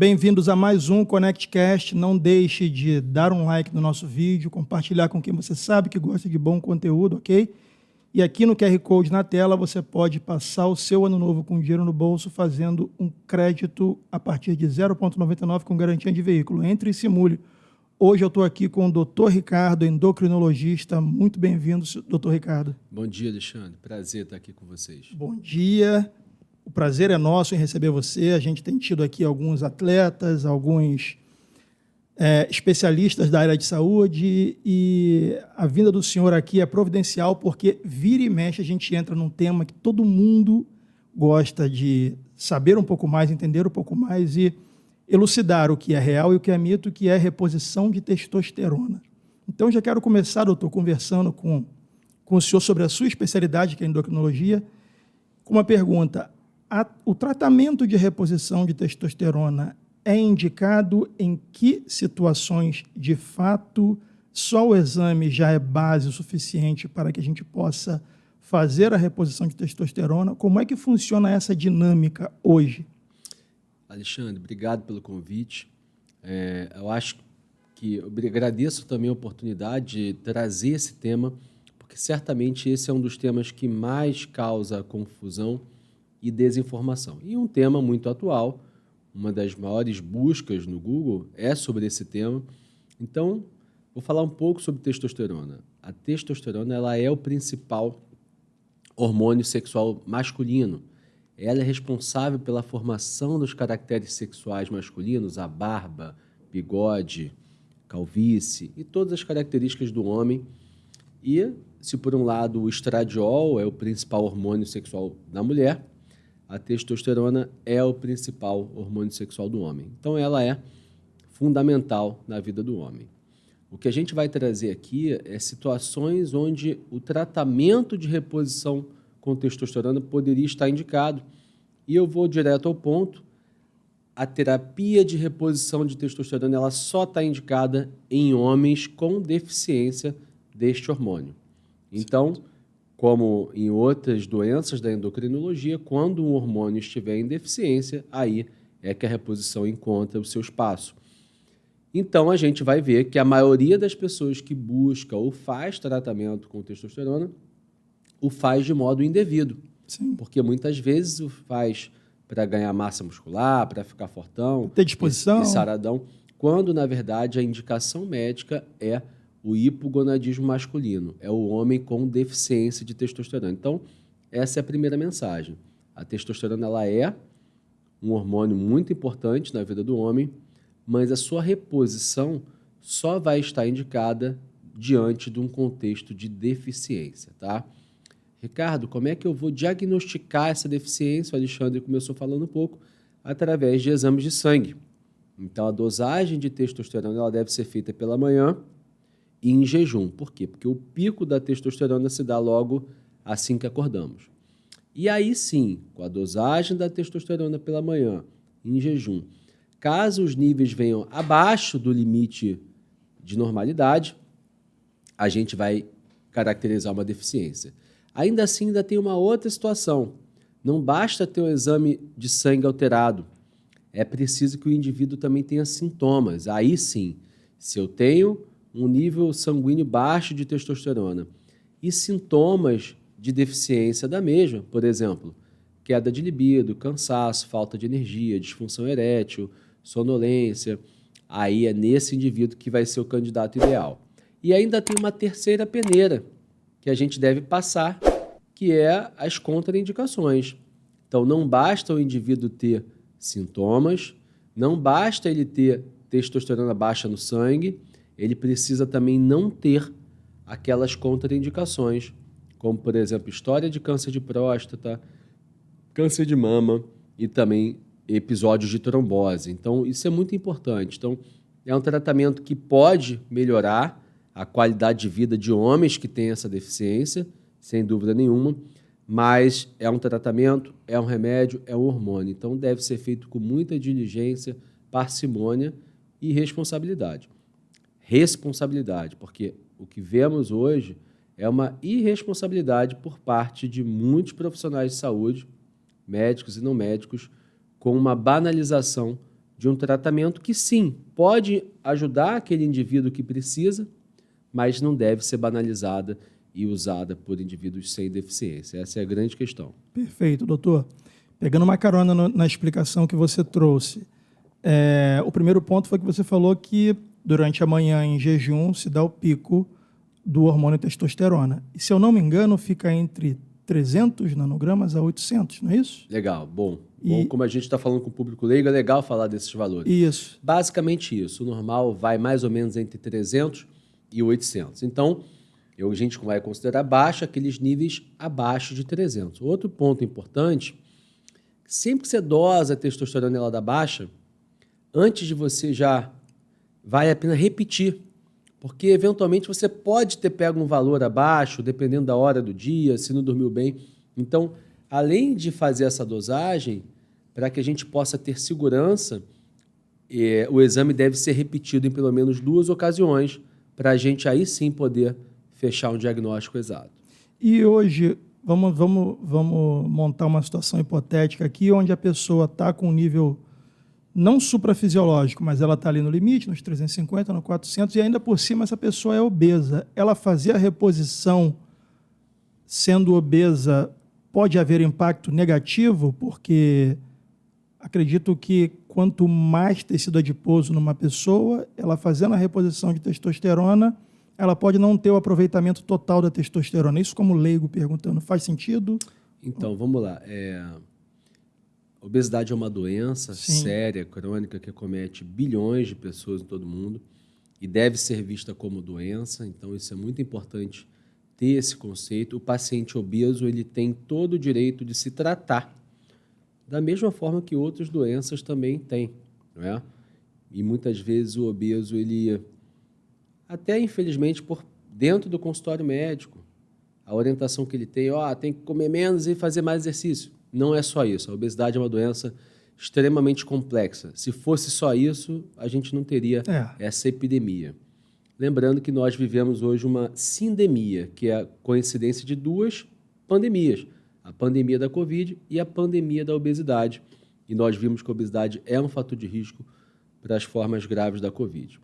Bem-vindos a mais um ConnectCast. Não deixe de dar um like no nosso vídeo, compartilhar com quem você sabe que gosta de bom conteúdo, ok? E aqui no QR Code na tela você pode passar o seu ano novo com dinheiro no bolso fazendo um crédito a partir de 0,99 com garantia de veículo. Entre e simule. Hoje eu estou aqui com o Dr. Ricardo, endocrinologista. Muito bem-vindo, Dr. Ricardo. Bom dia, Alexandre. Prazer estar aqui com vocês. Bom dia. O prazer é nosso em receber você. A gente tem tido aqui alguns atletas, alguns especialistas da área de saúde e a vinda do senhor aqui é providencial porque vira e mexe a gente entra num tema que todo mundo gosta de saber um pouco mais, entender um pouco mais e elucidar o que é real e o que é mito, que é reposição de testosterona. Então, já quero começar, doutor, conversando com o senhor sobre a sua especialidade, que é a endocrinologia, com uma pergunta. O tratamento de reposição de testosterona é indicado em que situações, de fato, só o exame já é base suficiente para que a gente possa fazer a reposição de testosterona? Como é que funciona essa dinâmica hoje? Alexandre, obrigado pelo convite. Eu agradeço também a oportunidade de trazer esse tema, porque certamente esse é um dos temas que mais causa confusão e desinformação. E um tema muito atual, uma das maiores buscas no Google é sobre esse tema. Então, vou falar um pouco sobre testosterona. A testosterona ela é o principal hormônio sexual masculino. Ela é responsável pela formação dos caracteres sexuais masculinos, a barba, bigode, calvície e todas as características do homem. E, se por um lado o estradiol é o principal hormônio sexual da mulher, a testosterona é o principal hormônio sexual do homem. Então, ela é fundamental na vida do homem. O que a gente vai trazer aqui é situações onde o tratamento de reposição com testosterona poderia estar indicado. E eu vou direto ao ponto. A terapia de reposição de testosterona ela só está indicada em homens com deficiência deste hormônio. Então, como em outras doenças da endocrinologia, quando um hormônio estiver em deficiência, aí é que a reposição encontra o seu espaço. Então, a gente vai ver que a maioria das pessoas que busca ou faz tratamento com testosterona o faz de modo indevido. Sim. Porque muitas vezes o faz para ganhar massa muscular, para ficar fortão, ter disposição e saradão, quando, na verdade, a indicação médica é o hipogonadismo masculino, é o homem com deficiência de testosterona. Então, essa é a primeira mensagem. A testosterona ela é um hormônio muito importante na vida do homem, mas a sua reposição só vai estar indicada diante de um contexto de deficiência, tá? Ricardo, como é que eu vou diagnosticar essa deficiência? O Alexandre começou falando um pouco, através de exames de sangue. Então, a dosagem de testosterona ela deve ser feita pela manhã e em jejum. Por quê? Porque o pico da testosterona se dá logo assim que acordamos. E aí sim, com a dosagem da testosterona pela manhã, em jejum, caso os níveis venham abaixo do limite de normalidade, a gente vai caracterizar uma deficiência. Ainda assim, ainda tem uma outra situação. Não basta ter o exame de sangue alterado. É preciso que o indivíduo também tenha sintomas. Aí sim, se eu tenho um nível sanguíneo baixo de testosterona e sintomas de deficiência da mesma, por exemplo, queda de libido, cansaço, falta de energia, disfunção erétil, sonolência, aí é nesse indivíduo que vai ser o candidato ideal. E ainda tem uma terceira peneira que a gente deve passar, que é as contraindicações. Então, não basta o indivíduo ter sintomas, não basta ele ter testosterona baixa no sangue, ele precisa também não ter aquelas contraindicações, como, por exemplo, história de câncer de próstata, câncer de mama e também episódios de trombose. Então, isso é muito importante. Então, é um tratamento que pode melhorar a qualidade de vida de homens que têm essa deficiência, sem dúvida nenhuma, mas é um tratamento, é um remédio, é um hormônio. Então, deve ser feito com muita diligência, parcimônia e responsabilidade. Responsabilidade, porque o que vemos hoje é uma irresponsabilidade por parte de muitos profissionais de saúde, médicos e não médicos, com uma banalização de um tratamento que, sim, pode ajudar aquele indivíduo que precisa, mas não deve ser banalizada e usada por indivíduos sem deficiência. Essa é a grande questão. Perfeito, doutor. Pegando uma carona na explicação que você trouxe, o primeiro ponto foi que você falou que durante a manhã, em jejum, se dá o pico do hormônio testosterona. E, se eu não me engano, fica entre 300 nanogramas a 800, não é isso? Legal, bom. Como a gente está falando com o público leigo, é legal falar desses valores. Isso. Basicamente isso. O normal vai mais ou menos entre 300 e 800. Então, a gente vai considerar baixo aqueles níveis abaixo de 300. Outro ponto importante, sempre que você dosa a testosterona ela dá baixa, antes de você já vale a pena repetir, porque eventualmente você pode ter pego um valor abaixo, dependendo da hora do dia, se não dormiu bem. Então, além de fazer essa dosagem, para que a gente possa ter segurança, o exame deve ser repetido em pelo menos 2 ocasiões, para a gente aí sim poder fechar um diagnóstico exato. E hoje, vamos montar uma situação hipotética aqui, onde a pessoa está com um nível não suprafisiológico, mas ela está ali no limite, nos 350, no 400, e ainda por cima essa pessoa é obesa. Ela fazer a reposição sendo obesa pode haver impacto negativo, porque acredito que quanto mais tecido adiposo numa pessoa, ela fazendo a reposição de testosterona, ela pode não ter o aproveitamento total da testosterona. Isso como leigo perguntando, faz sentido? Então, vamos lá. Obesidade é uma doença séria, crônica, que acomete bilhões de pessoas em todo o mundo e deve ser vista como doença. Então, isso é muito importante ter esse conceito. O paciente obeso ele tem todo o direito de se tratar da mesma forma que outras doenças também têm, não é? E muitas vezes o obeso, ele até infelizmente por dentro do consultório médico, a orientação que ele tem, tem que comer menos e fazer mais exercício. Não é só isso. A obesidade é uma doença extremamente complexa. Se fosse só isso, a gente não teria essa epidemia. Lembrando que nós vivemos hoje uma sindemia, que é a coincidência de 2 pandemias. A pandemia da Covid e a pandemia da obesidade. E nós vimos que a obesidade é um fator de risco para as formas graves da Covid.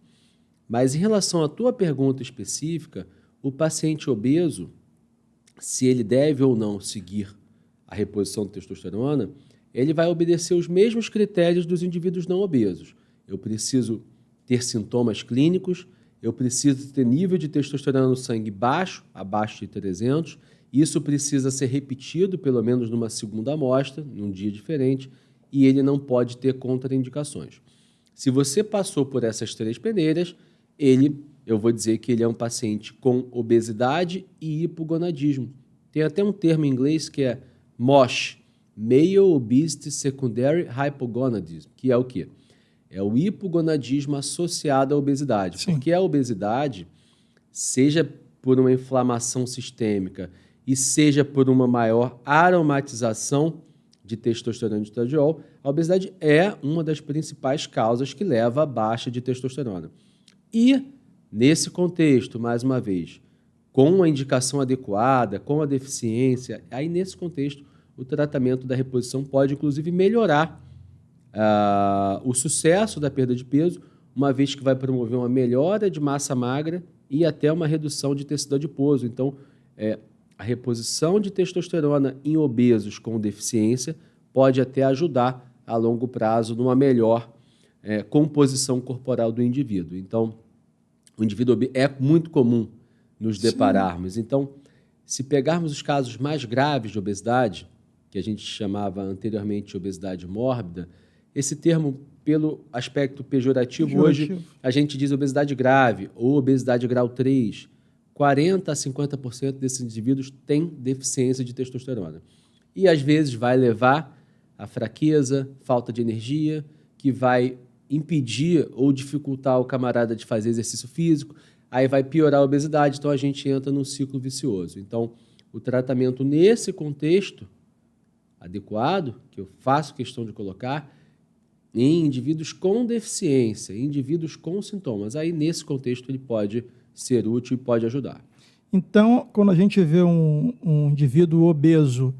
Mas em relação à tua pergunta específica, o paciente obeso, se ele deve ou não seguir a reposição de testosterona, ele vai obedecer os mesmos critérios dos indivíduos não obesos. Eu preciso ter sintomas clínicos, eu preciso ter nível de testosterona no sangue baixo, abaixo de 300, isso precisa ser repetido pelo menos numa segunda amostra, num dia diferente, e ele não pode ter contraindicações. Se você passou por essas 3 peneiras, eu vou dizer que ele é um paciente com obesidade e hipogonadismo. Tem até um termo em inglês que é MOSH, Male Obesity Secondary Hypogonadism, que é o quê? É o hipogonadismo associado à obesidade. Sim. Porque a obesidade, seja por uma inflamação sistêmica e seja por uma maior aromatização de testosterona e de estradiol, a obesidade é uma das principais causas que leva à baixa de testosterona. E, nesse contexto, mais uma vez, com a indicação adequada, com a deficiência, aí nesse contexto o tratamento da reposição pode inclusive melhorar o sucesso da perda de peso, uma vez que vai promover uma melhora de massa magra e até uma redução de tecido adiposo. Então, a reposição de testosterona em obesos com deficiência pode até ajudar a longo prazo numa melhor composição corporal do indivíduo. Então, o indivíduo obeso é muito comum nos depararmos. Então, se pegarmos os casos mais graves de obesidade, que a gente chamava anteriormente de obesidade mórbida, esse termo, pelo aspecto pejorativo, hoje a gente diz obesidade grave ou obesidade grau 3. 40% a 50% desses indivíduos têm deficiência de testosterona. E, às vezes, vai levar a fraqueza, falta de energia, que vai impedir ou dificultar o camarada de fazer exercício físico, aí vai piorar a obesidade, então a gente entra num ciclo vicioso. Então, o tratamento nesse contexto adequado, que eu faço questão de colocar, em indivíduos com deficiência, em indivíduos com sintomas, aí nesse contexto ele pode ser útil e pode ajudar. Então, quando a gente vê um indivíduo obeso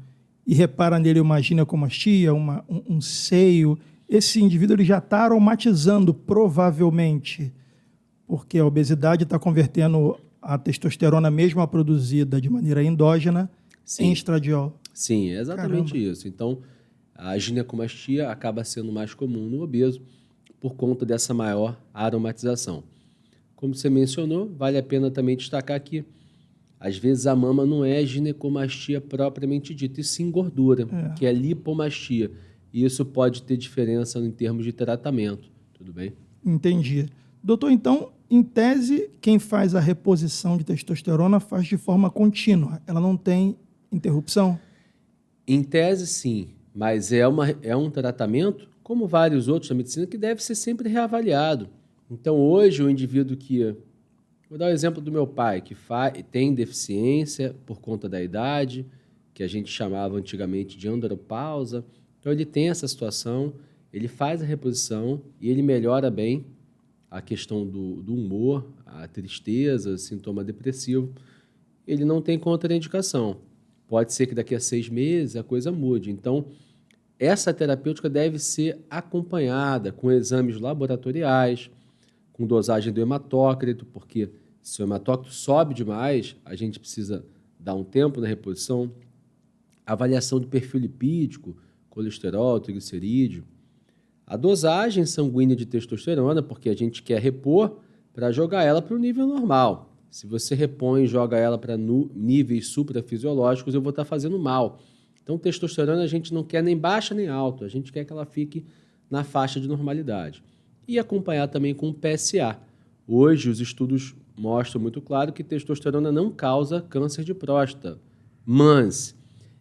e repara nele uma ginecomastia, um seio, esse indivíduo ele já está aromatizando, provavelmente, porque a obesidade está convertendo a testosterona mesmo a produzida de maneira endógena em estradiol. Sim, é exatamente isso. Então, a ginecomastia acaba sendo mais comum no obeso por conta dessa maior aromatização. Como você mencionou, vale a pena também destacar que, às vezes, a mama não é ginecomastia propriamente dita, e sim gordura, que é lipomastia. E isso pode ter diferença em termos de tratamento. Tudo bem? Entendi. Doutor, então, em tese, quem faz a reposição de testosterona faz de forma contínua. Ela não tem interrupção? Em tese, sim. Mas é um tratamento, como vários outros da medicina, que deve ser sempre reavaliado. Então, hoje, o indivíduo que... Vou dar o exemplo do meu pai, que tem deficiência por conta da idade, que a gente chamava antigamente de andropausa. Então, ele tem essa situação, ele faz a reposição e ele melhora bem a questão do humor, a tristeza, sintoma depressivo. Ele não tem contraindicação. Pode ser que daqui a 6 meses a coisa mude. Então, essa terapêutica deve ser acompanhada com exames laboratoriais, com dosagem do hematócrito, porque se o hematócrito sobe demais, a gente precisa dar um tempo na reposição. Avaliação do perfil lipídico, colesterol, triglicerídeo. A dosagem sanguínea de testosterona, porque a gente quer repor para jogar ela para o nível normal. Se você repõe e joga ela para níveis suprafisiológicos, eu vou estar fazendo mal. Então, testosterona a gente não quer nem baixa nem alta, a gente quer que ela fique na faixa de normalidade. E acompanhar também com o PSA. Hoje, os estudos mostram muito claro que testosterona não causa câncer de próstata, mas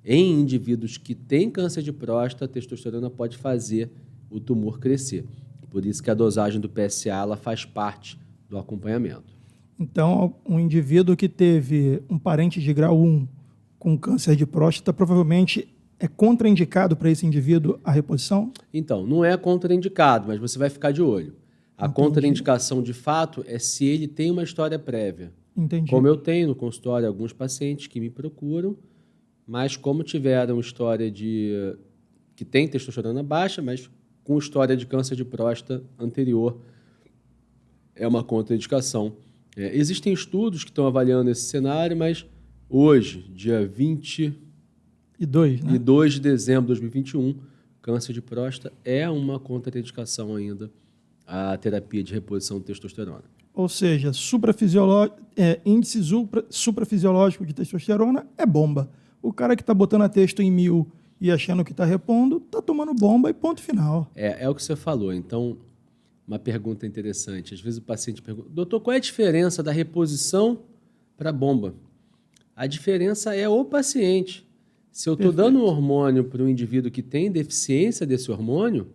em indivíduos que têm câncer de próstata, a testosterona pode fazer o tumor crescer. Por isso que a dosagem do PSA ela faz parte do acompanhamento. Então, um indivíduo que teve um parente de grau 1 com câncer de próstata, provavelmente é contraindicado para esse indivíduo a reposição? Então, não é contraindicado, mas você vai ficar de olho. A contraindicação, de fato, é se ele tem uma história prévia. Entendi. Como eu tenho no consultório alguns pacientes que me procuram, mas como tiveram história que tem testosterona baixa, mas com história de câncer de próstata anterior, é uma contraindicação. Existem estudos que estão avaliando esse cenário, mas hoje, dia 22 de dezembro de 2021, câncer de próstata é uma contraindicação ainda à terapia de reposição de testosterona. Ou seja, índice suprafisiológico de testosterona é bomba. O cara que está botando a testo em 1000 e achando que está repondo, está tomando bomba e ponto final. É o que você falou. Então, uma pergunta interessante. Às vezes o paciente pergunta, doutor, qual é a diferença da reposição para a bomba? A diferença é o paciente. Se eu estou dando um hormônio para um indivíduo que tem deficiência desse hormônio,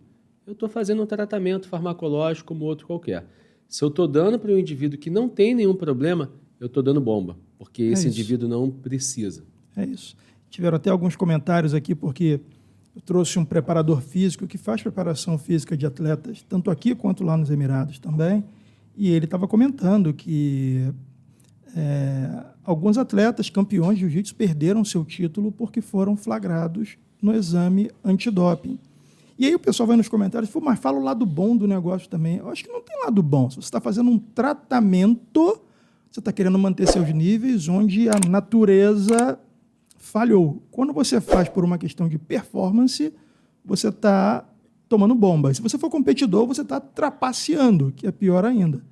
eu estou fazendo um tratamento farmacológico como outro qualquer. Se eu estou dando para um indivíduo que não tem nenhum problema, eu estou dando bomba, porque esse indivíduo não precisa. É isso. Tiveram até alguns comentários aqui, porque eu trouxe um preparador físico que faz preparação física de atletas, tanto aqui quanto lá nos Emirados também, e ele estava comentando que alguns atletas campeões de jiu-jitsu perderam seu título porque foram flagrados no exame antidoping. E aí o pessoal vai nos comentários e fala, mas fala o lado bom do negócio também. Eu acho que não tem lado bom. Se você está fazendo um tratamento, você está querendo manter seus níveis onde a natureza falhou. Quando você faz por uma questão de performance, você está tomando bomba. E se você for competidor, você está trapaceando, que é pior ainda.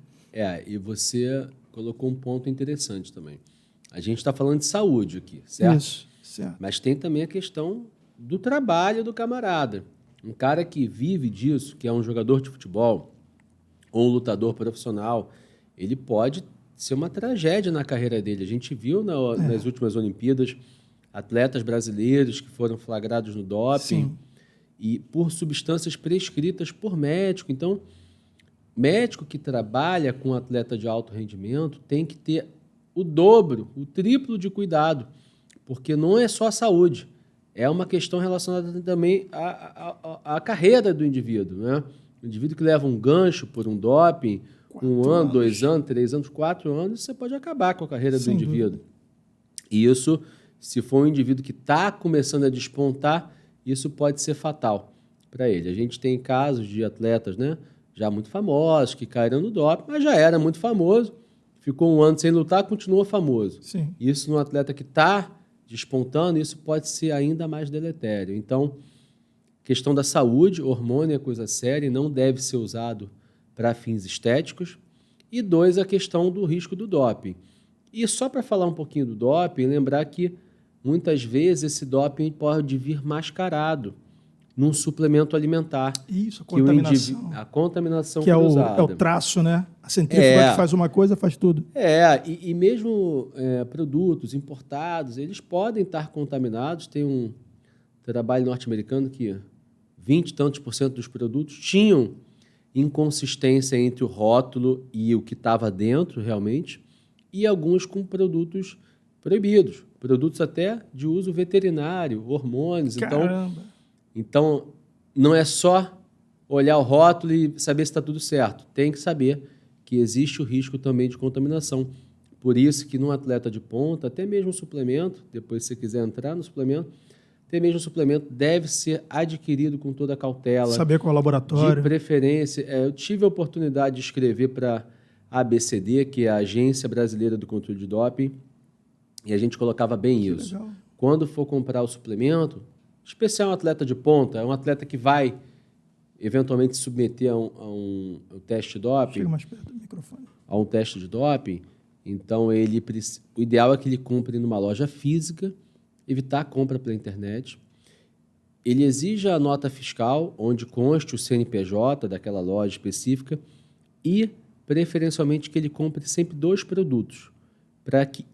E você colocou um ponto interessante também. A gente está falando de saúde aqui, certo? Isso, certo. Mas tem também a questão do trabalho do camarada. Um cara que vive disso, que é um jogador de futebol ou um lutador profissional, ele pode ser uma tragédia na carreira dele. A gente viu nas últimas Olimpíadas atletas brasileiros que foram flagrados no doping. Sim. E por substâncias prescritas por médico. Então, médico que trabalha com atleta de alto rendimento tem que ter o dobro, o triplo de cuidado, porque não é só a saúde, é uma questão relacionada também à carreira do indivíduo, né? O indivíduo que leva um gancho por um doping, 1 ano, 2 anos, 3 anos, 4 anos, você pode acabar com a carreira do indivíduo. E isso, se for um indivíduo que está começando a despontar, isso pode ser fatal. para ele. A gente tem casos de atletas, né, já muito famosos, que caíram no doping, mas já era muito famoso, ficou um ano sem lutar, continua famoso. Sim. Isso num atleta que está despontando, isso pode ser ainda mais deletério. Então, questão da saúde, hormônio é coisa séria e não deve ser usado para fins estéticos. E 2, a questão do risco do doping. E só para falar um pouquinho do doping, lembrar que muitas vezes esse doping pode vir mascarado num suplemento alimentar. Isso, a contaminação. A contaminação que é cruzada. o traço, né? A centrífuga que faz uma coisa, faz tudo. E mesmo produtos importados, eles podem estar contaminados. Tem um trabalho norte-americano que 20 e tantos % dos produtos tinham inconsistência entre o rótulo e o que estava dentro realmente, e alguns com produtos proibidos, produtos até de uso veterinário, hormônios. Caramba. Então, não é só olhar o rótulo e saber se está tudo certo. Tem que saber que existe o risco também de contaminação. Por isso que num atleta de ponta, até mesmo o suplemento, depois se você quiser entrar no suplemento, até mesmo o suplemento deve ser adquirido com toda a cautela. Saber qual é o laboratório. De preferência. Eu tive a oportunidade de escrever para a ABCD, que é a Agência Brasileira do Controle de Doping, e a gente colocava bem isso. Legal. Quando for comprar o suplemento, especial um atleta de ponta, é um atleta que vai eventualmente se submeter a um teste de doping. Chega mais perto do microfone. A um teste de doping. Então, o ideal é que ele compre numa loja física, evitar a compra pela internet. Ele exija a nota fiscal, onde conste o CNPJ daquela loja específica e, preferencialmente, que ele compre sempre 2 produtos,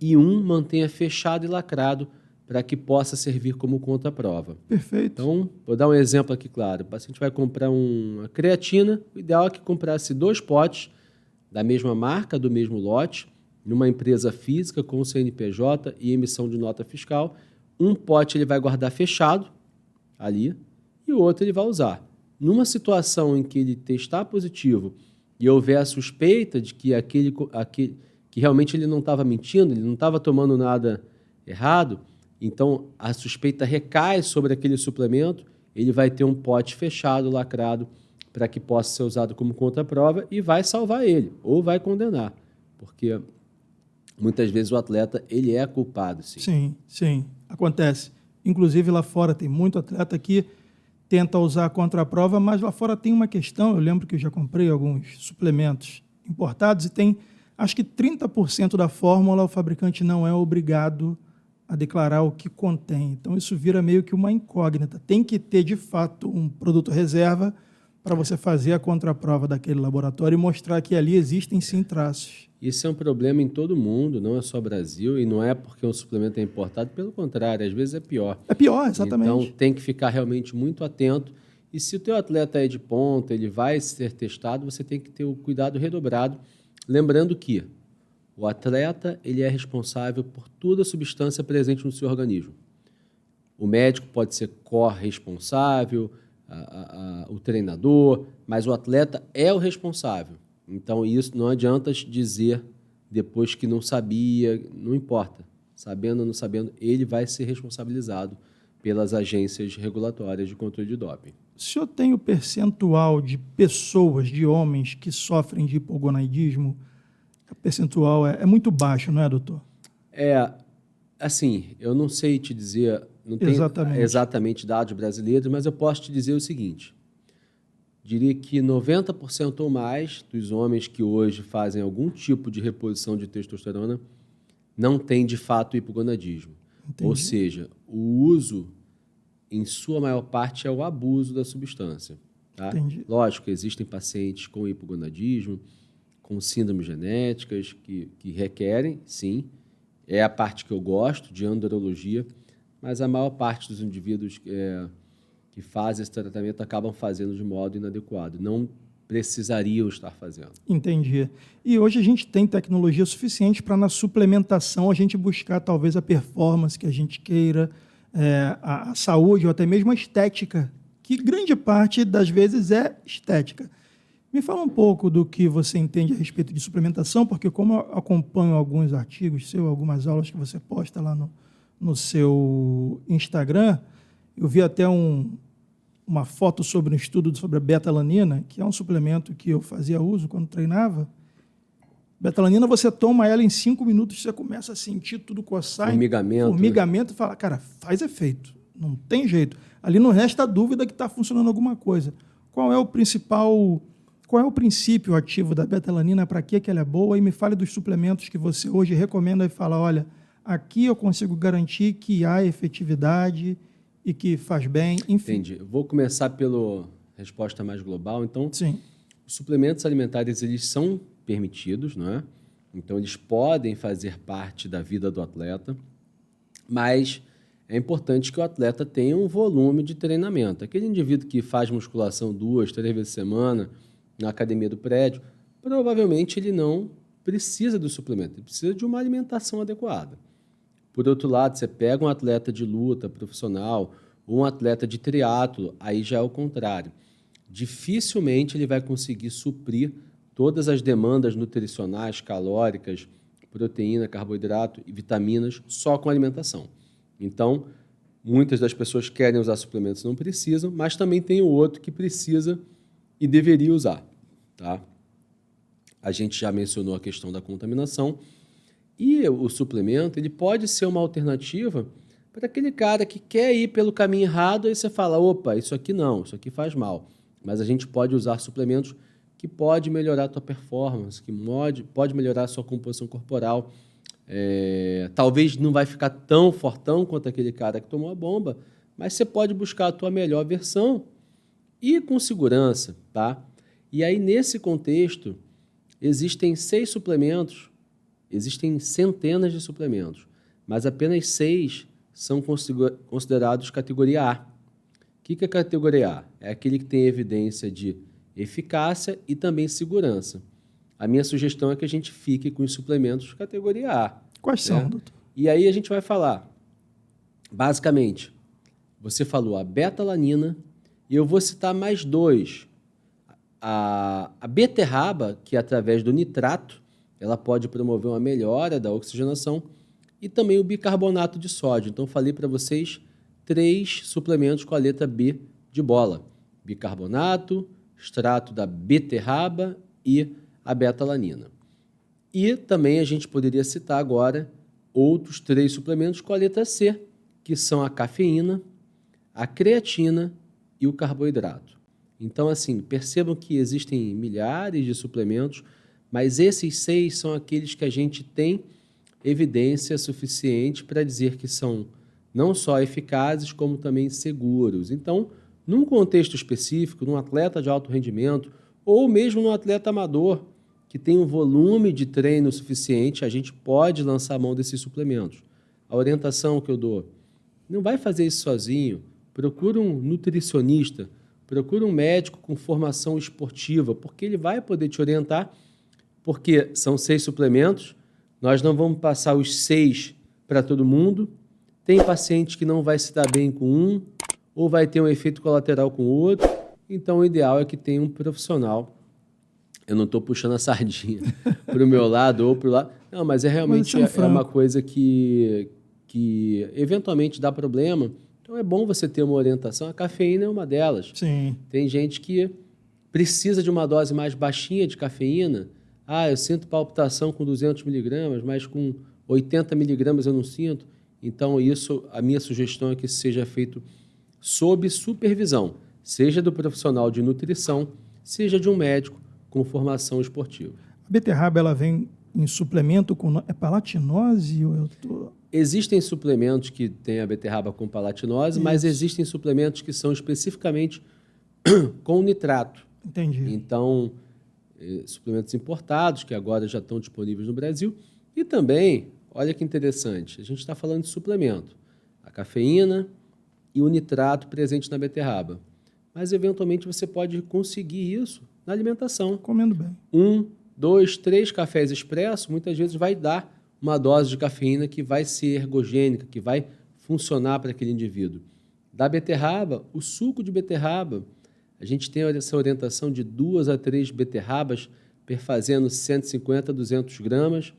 e um mantenha fechado e lacrado, para que possa servir como contraprova. Perfeito. Então, vou dar um exemplo aqui, claro. O paciente vai comprar uma creatina, o ideal é que comprasse 2 potes da mesma marca, do mesmo lote, numa empresa física com CNPJ e emissão de nota fiscal. Um pote ele vai guardar fechado ali e o outro ele vai usar. Numa situação em que ele testar positivo e houver a suspeita de que que realmente ele não estava mentindo, ele não estava tomando nada errado, então a suspeita recai sobre aquele suplemento, ele vai ter um pote fechado, lacrado, para que possa ser usado como contraprova e vai salvar ele, ou vai condenar, porque muitas vezes o atleta ele é culpado. Sim, sim, acontece. Inclusive lá fora tem muito atleta que tenta usar a contraprova, mas lá fora tem uma questão, eu lembro que eu já comprei alguns suplementos importados e tem, acho que 30% da fórmula o fabricante não é obrigado a declarar o que contém. Então, isso vira meio que uma incógnita. Tem que ter, de fato, um produto reserva para você fazer a contraprova daquele laboratório e mostrar que ali existem, sim, traços. Isso é um problema em todo mundo, não é só Brasil, e não é porque um suplemento é importado, pelo contrário, às vezes é pior. É pior, exatamente. Então, tem que ficar realmente muito atento. E se o teu atleta é de ponta, ele vai ser testado, você tem que ter o cuidado redobrado, lembrando que o atleta ele é responsável por toda a substância presente no seu organismo. O médico pode ser corresponsável, o treinador, mas o atleta é o responsável. Então, isso não adianta dizer depois que não sabia, não importa. Sabendo ou não sabendo, ele vai ser responsabilizado pelas agências regulatórias de controle de doping. O senhor tem o percentual de pessoas, de homens que sofrem de hipogonadismo? O percentual é muito baixo, não é, doutor? Assim, eu não sei te dizer, não tenho exatamente dados brasileiros, mas eu posso te dizer o seguinte, diria que 90% ou mais dos homens que hoje fazem algum tipo de reposição de testosterona não tem, de fato, hipogonadismo. Entendi. Ou seja, o uso, em sua maior parte, é o abuso da substância. Tá? Entendi. Lógico, existem pacientes com hipogonadismo, com síndromes genéticas que requerem, sim. É a parte que eu gosto, de andrologia, mas a maior parte dos indivíduos que fazem esse tratamento acabam fazendo de modo inadequado. Não precisariam estar fazendo. Entendi. E hoje a gente tem tecnologia suficiente para, na suplementação, a gente buscar talvez a performance que a gente queira, a saúde ou até mesmo a estética, que grande parte das vezes é estética. Me fala um pouco do que você entende a respeito de suplementação, porque como eu acompanho alguns artigos seus, algumas aulas que você posta lá no seu Instagram, eu vi até um uma foto sobre um estudo sobre a beta-alanina, que é um suplemento que eu fazia uso quando treinava. Beta-alanina, você toma ela em 5 minutos, você começa a sentir tudo coçar. Formigamento, e fala, cara, faz efeito. Não tem jeito. Ali não resta dúvida que está funcionando alguma coisa. Qual é o princípio ativo da beta-alanina, para que ela é boa? E me fale dos suplementos que você hoje recomenda e fala, olha, aqui eu consigo garantir que há efetividade e que faz bem, enfim. Entendi. Eu vou começar pela resposta mais global. Então, sim, os suplementos alimentares, eles são permitidos, não é? Então, eles podem fazer parte da vida do atleta, mas é importante que o atleta tenha um volume de treinamento. Aquele indivíduo que faz musculação 2, 3 vezes por semana na academia do prédio, provavelmente ele não precisa do suplemento, ele precisa de uma alimentação adequada. Por outro lado, você pega um atleta de luta profissional ou um atleta de triatlo, aí já é o contrário. Dificilmente ele vai conseguir suprir todas as demandas nutricionais, calóricas, proteína, carboidrato e vitaminas só com alimentação. Então, muitas das pessoas querem usar suplementos e não precisam, mas também tem o outro que precisa e deveria usar. Tá? A gente já mencionou a questão da contaminação e o suplemento ele pode ser uma alternativa para aquele cara que quer ir pelo caminho errado e você fala, opa, isso aqui não, isso aqui faz mal. Mas a gente pode usar suplementos que pode melhorar a tua performance, que pode melhorar a sua composição corporal. Talvez não vai ficar tão fortão quanto aquele cara que tomou a bomba, mas você pode buscar a tua melhor versão e com segurança, tá? E aí, nesse contexto, existem 6 suplementos, existem centenas de suplementos, mas apenas 6 são considerados categoria A. O que é categoria A? É aquele que tem evidência de eficácia e também segurança. A minha sugestão é que a gente fique com os suplementos categoria A. Quais são, doutor? E aí a gente vai falar, basicamente, você falou a beta-alanina, e eu vou citar mais 2. A beterraba, que através do nitrato, ela pode promover uma melhora da oxigenação, e também o bicarbonato de sódio. Então, falei para vocês 3 suplementos com a letra B de bola. Bicarbonato, extrato da beterraba e a beta-alanina. E também a gente poderia citar agora outros 3 suplementos com a letra C, que são a cafeína, a creatina e o carboidrato. Então, assim, percebam que existem milhares de suplementos, mas esses 6 são aqueles que a gente tem evidência suficiente para dizer que são não só eficazes, como também seguros. Então, num contexto específico, num atleta de alto rendimento, ou mesmo num atleta amador, que tem um volume de treino suficiente, a gente pode lançar a mão desses suplementos. A orientação que eu dou, não vai fazer isso sozinho, procura um nutricionista, procura um médico com formação esportiva, porque ele vai poder te orientar, porque são 6 suplementos, nós não vamos passar os 6 para todo mundo, tem paciente que não vai se dar bem com um, ou vai ter um efeito colateral com o outro, então o ideal é que tenha um profissional. Eu não estou puxando a sardinha para o meu lado ou para o lado. Não, mas realmente é uma coisa que eventualmente dá problema. Então é bom você ter uma orientação. A cafeína é uma delas. Sim. Tem gente que precisa de uma dose mais baixinha de cafeína. Eu sinto palpitação com 200 miligramas, mas com 80 miligramas eu não sinto. Então a minha sugestão é que isso seja feito sob supervisão, seja do profissional de nutrição, seja de um médico com formação esportiva. A beterraba, ela vem em suplemento com... É palatinose? Existem suplementos que têm a beterraba com palatinose, mas existem suplementos que são especificamente com nitrato. Entendi. Então, suplementos importados, que agora já estão disponíveis no Brasil. E também, olha que interessante, a gente está falando de suplemento. A cafeína e o nitrato presente na beterraba. Mas, eventualmente, você pode conseguir isso na alimentação. Comendo bem. 1, 2, 3 cafés expressos, muitas vezes vai dar uma dose de cafeína que vai ser ergogênica, que vai funcionar para aquele indivíduo. Da beterraba, o suco de beterraba, a gente tem essa orientação de 2 a 3 beterrabas perfazendo 150 a 200 gramas.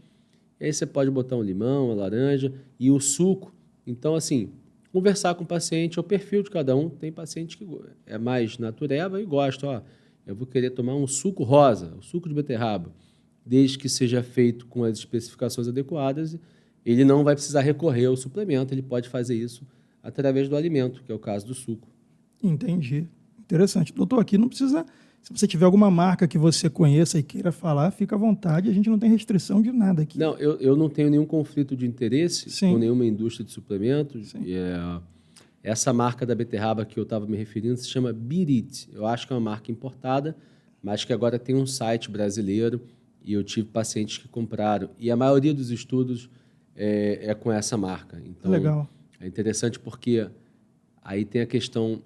E aí você pode botar um limão, uma laranja e o suco. Então, assim, conversar com o paciente, é o perfil de cada um. Tem paciente que é mais natureba e gosta, ó, eu vou querer tomar um suco rosa, um suco de beterraba, desde que seja feito com as especificações adequadas, ele não vai precisar recorrer ao suplemento, ele pode fazer isso através do alimento, que é o caso do suco. Entendi. Interessante. Doutor, aqui não precisa... Se você tiver alguma marca que você conheça e queira falar, fica à vontade, a gente não tem restrição de nada aqui. Não, eu não tenho nenhum conflito de interesse com nenhuma indústria de suplementos. Essa marca da beterraba que eu estava me referindo se chama Birit. Eu acho que é uma marca importada, mas que agora tem um site brasileiro e eu tive pacientes que compraram. E a maioria dos estudos é com essa marca. Então, legal. É interessante porque aí tem a questão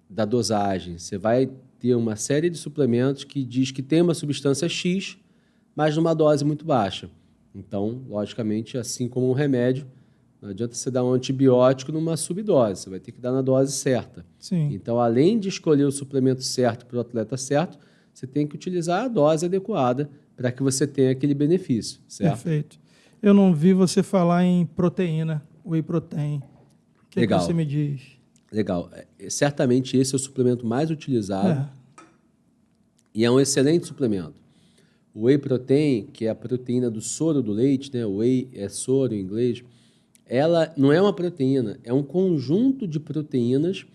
da dosagem. Você vai ter uma série de suplementos que diz que tem uma substância X, mas numa dose muito baixa. Então, logicamente, assim como um remédio, não adianta você dar um antibiótico numa subdose, você vai ter que dar na dose certa. Sim. Então, além de escolher o suplemento certo para o atleta certo, você tem que utilizar a dose adequada para que você tenha aquele benefício, certo? Perfeito. Eu não vi você falar em proteína, whey protein. O que você me diz? Legal. Certamente esse é o suplemento mais utilizado e é um excelente suplemento. O whey protein, que é a proteína do soro do leite, né? O whey é soro em inglês, ela não é uma proteína, é um conjunto de proteínas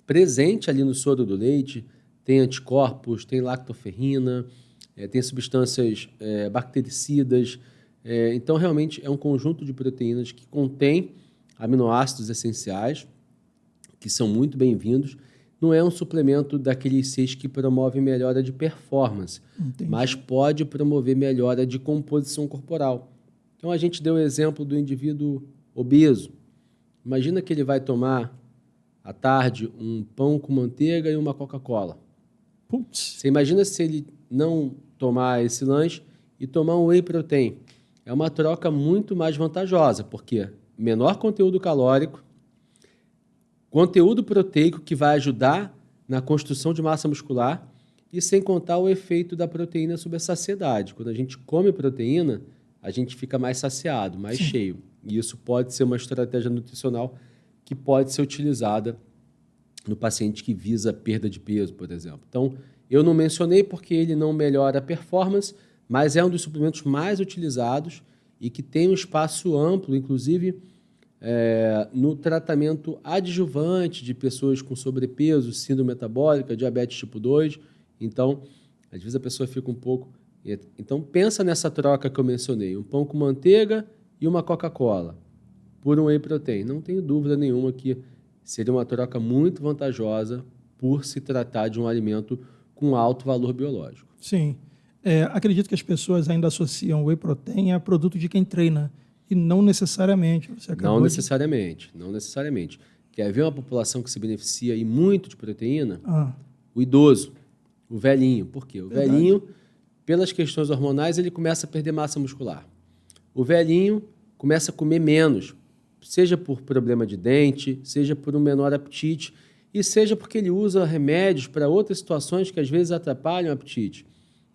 presente ali no soro do leite. Tem anticorpos, tem lactoferrina, tem substâncias bactericidas. Então, realmente, é um conjunto de proteínas que contém aminoácidos essenciais, que são muito bem-vindos. Não é um suplemento daqueles 6 que promove melhora de performance, mas pode promover melhora de composição corporal. Então, a gente deu o exemplo do indivíduo obeso. Imagina que ele vai tomar, à tarde, um pão com manteiga e uma Coca-Cola. Você imagina se ele não tomar esse lanche e tomar um whey protein. É uma troca muito mais vantajosa, porque menor conteúdo calórico, conteúdo proteico que vai ajudar na construção de massa muscular e sem contar o efeito da proteína sobre a saciedade. Quando a gente come proteína, a gente fica mais saciado, mais cheio. E isso pode ser uma estratégia nutricional que pode ser utilizada no paciente que visa perda de peso, por exemplo. Então, eu não mencionei porque ele não melhora a performance, mas é um dos suplementos mais utilizados e que tem um espaço amplo, inclusive no tratamento adjuvante de pessoas com sobrepeso, síndrome metabólica, diabetes tipo 2. Então, às vezes a pessoa fica um pouco... Então, pensa nessa troca que eu mencionei, um pão com manteiga e uma Coca-Cola por um whey protein. Não tenho dúvida nenhuma que seria uma troca muito vantajosa por se tratar de um alimento com alto valor biológico. Sim. Acredito que as pessoas ainda associam whey protein a produto de quem treina. E não necessariamente. Não necessariamente. Quer ver uma população que se beneficia e muito de proteína? O idoso, o velhinho. Por quê? O velhinho, pelas questões hormonais, ele começa a perder massa muscular. O velhinho começa a comer menos, seja por problema de dente, seja por um menor apetite, e seja porque ele usa remédios para outras situações que às vezes atrapalham o apetite.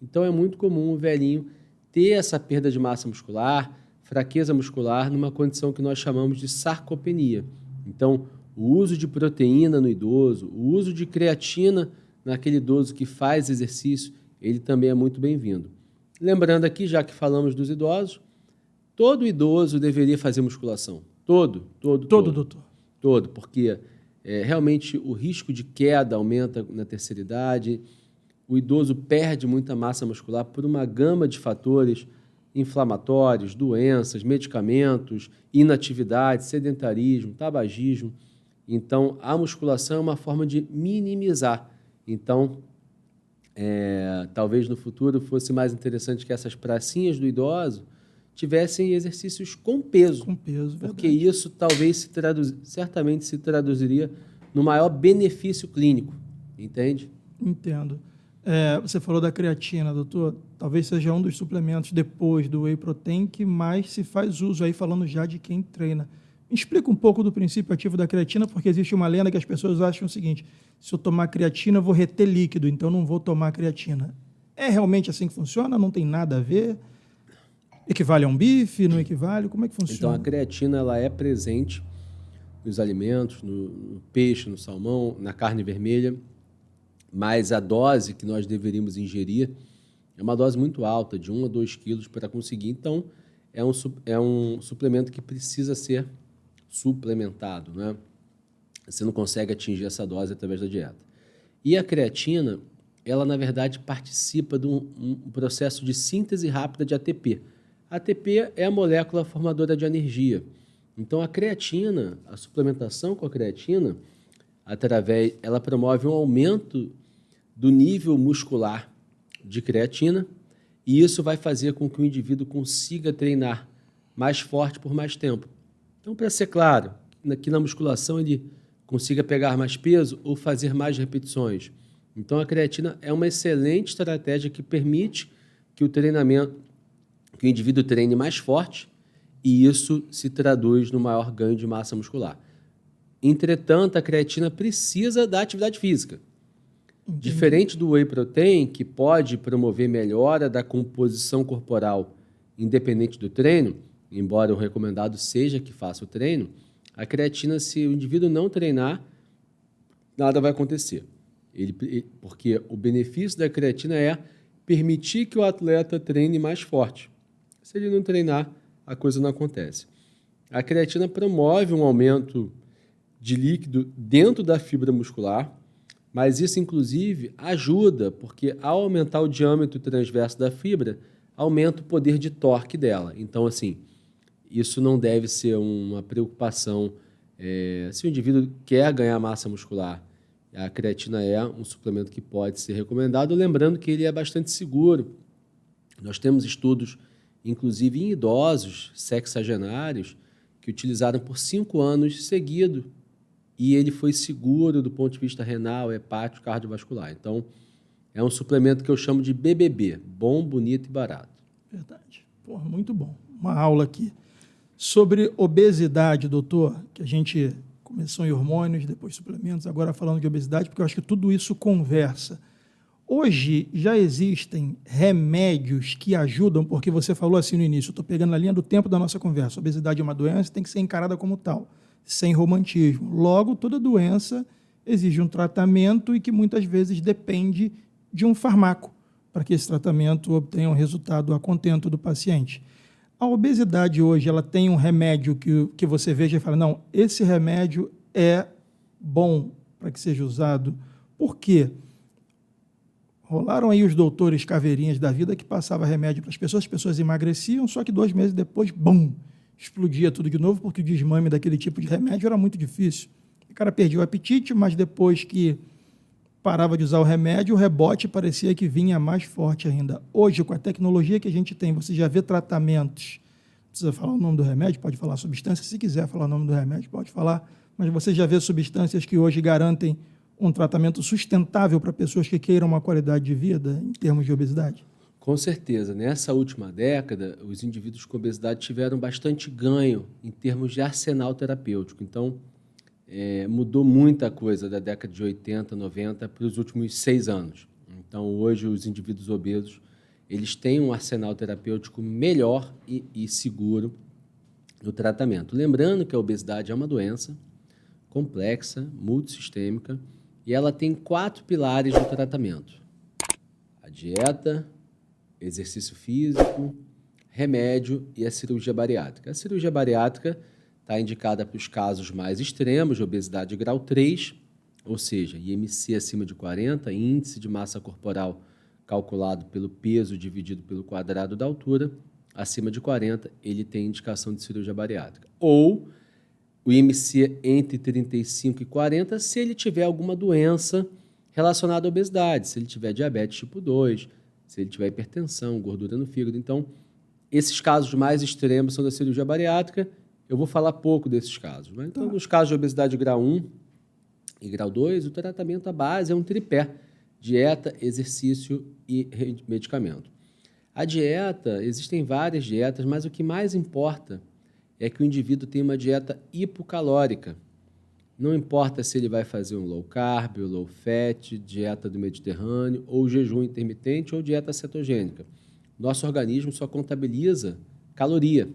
Então é muito comum o velhinho ter essa perda de massa muscular, fraqueza muscular, numa condição que nós chamamos de sarcopenia. Então, o uso de proteína no idoso, o uso de creatina naquele idoso que faz exercício, ele também é muito bem-vindo. Lembrando aqui, já que falamos dos idosos, todo idoso deveria fazer musculação. Todo, doutor. Todo, porque realmente o risco de queda aumenta na terceira idade, o idoso perde muita massa muscular por uma gama de fatores inflamatórios, doenças, medicamentos, inatividade, sedentarismo, tabagismo. Então, a musculação é uma forma de minimizar. Então, talvez no futuro fosse mais interessante que essas pracinhas do idoso tivessem exercícios com peso. Com peso, porque verdade. isso talvez certamente se traduziria no maior benefício clínico. Entende? Entendo. Você falou da creatina, doutor. Talvez seja um dos suplementos depois do whey protein que mais se faz uso, aí falando já de quem treina. Me explica um pouco do princípio ativo da creatina, porque existe uma lenda que as pessoas acham o seguinte: se eu tomar creatina, eu vou reter líquido, então não vou tomar creatina. É realmente assim que funciona? Não tem nada a ver? Equivale a um bife? Não equivale? Como é que funciona? Então, a creatina ela é presente nos alimentos, no peixe, no salmão, na carne vermelha, mas a dose que nós deveríamos ingerir é uma dose muito alta, de 1 a 2 quilos para conseguir. Então, é um suplemento que precisa ser suplementado, né? Você não consegue atingir essa dose através da dieta. E a creatina, ela, na verdade, participa de um processo de síntese rápida de ATP. A ATP é a molécula formadora de energia. Então, a creatina, a suplementação com a creatina, ela promove um aumento do nível muscular de creatina, e isso vai fazer com que o indivíduo consiga treinar mais forte por mais tempo. Então, para ser claro, que na musculação ele consiga pegar mais peso ou fazer mais repetições. Então, a creatina é uma excelente estratégia que permite que que o indivíduo treine mais forte, e isso se traduz no maior ganho de massa muscular. Entretanto, a creatina precisa da atividade física. Diferente do whey protein, que pode promover melhora da composição corporal independente do treino, embora o recomendado seja que faça o treino, a creatina, se o indivíduo não treinar, nada vai acontecer. Porque o benefício da creatina é permitir que o atleta treine mais forte. Se ele não treinar, a coisa não acontece. A creatina promove um aumento de líquido dentro da fibra muscular, mas isso, inclusive, ajuda, porque ao aumentar o diâmetro transverso da fibra, aumenta o poder de torque dela. Então, assim, isso não deve ser uma preocupação. Se o indivíduo quer ganhar massa muscular, a creatina é um suplemento que pode ser recomendado, lembrando que ele é bastante seguro. Nós temos estudos, inclusive em idosos sexagenários, que utilizaram por 5 anos seguido, e ele foi seguro do ponto de vista renal, hepático, cardiovascular. Então, é um suplemento que eu chamo de BBB, bom, bonito e barato. Verdade. Porra, muito bom. Uma aula aqui. Sobre obesidade, doutor, que a gente começou em hormônios, depois suplementos, agora falando de obesidade, porque eu acho que tudo isso conversa. Hoje já existem remédios que ajudam, porque você falou assim no início, eu estou pegando na linha do tempo da nossa conversa, a obesidade é uma doença, tem que ser encarada como tal, sem romantismo. Logo, toda doença exige um tratamento e que muitas vezes depende de um fármaco para que esse tratamento obtenha um resultado a contento do paciente. A obesidade hoje, ela tem um remédio que você veja e fala, não, esse remédio é bom para que seja usado. Por quê? Rolaram aí os doutores caveirinhas da vida que passavam remédio para as pessoas emagreciam, só que 2 meses depois, bum, explodia tudo de novo, porque o desmame daquele tipo de remédio era muito difícil. O cara perdia o apetite, mas depois que parava de usar o remédio, o rebote parecia que vinha mais forte ainda. Hoje, com a tecnologia que a gente tem, você já vê tratamentos, não precisa falar o nome do remédio, pode falar substância, se quiser falar o nome do remédio, pode falar, mas você já vê substâncias que hoje garantem um tratamento sustentável para pessoas que queiram uma qualidade de vida em termos de obesidade? Com certeza. Nessa última década, os indivíduos com obesidade tiveram bastante ganho em termos de arsenal terapêutico. Então, mudou muita coisa da década de 80, 90 para os últimos 6 anos. Então, hoje, os indivíduos obesos eles têm um arsenal terapêutico melhor e seguro no tratamento. Lembrando que a obesidade é uma doença complexa, multissistêmica, e ela tem 4 pilares do tratamento: a dieta, exercício físico, remédio e a cirurgia bariátrica. A cirurgia bariátrica está indicada para os casos mais extremos de obesidade grau 3, ou seja, IMC acima de 40, índice de massa corporal calculado pelo peso dividido pelo quadrado da altura, acima de 40, ele tem indicação de cirurgia bariátrica. Ou o IMC entre 35 e 40, se ele tiver alguma doença relacionada à obesidade, se ele tiver diabetes tipo 2, se ele tiver hipertensão, gordura no fígado. Então, esses casos mais extremos são da cirurgia bariátrica. Eu vou falar pouco desses casos. Né? Então, nos casos de obesidade grau 1 e grau 2, o tratamento à base é um tripé: dieta, exercício e medicamento. A dieta, existem várias dietas, mas o que mais importa é que o indivíduo tenha uma dieta hipocalórica. Não importa se ele vai fazer um low carb, low fat, dieta do Mediterrâneo, ou jejum intermitente, ou dieta cetogênica. Nosso organismo só contabiliza caloria,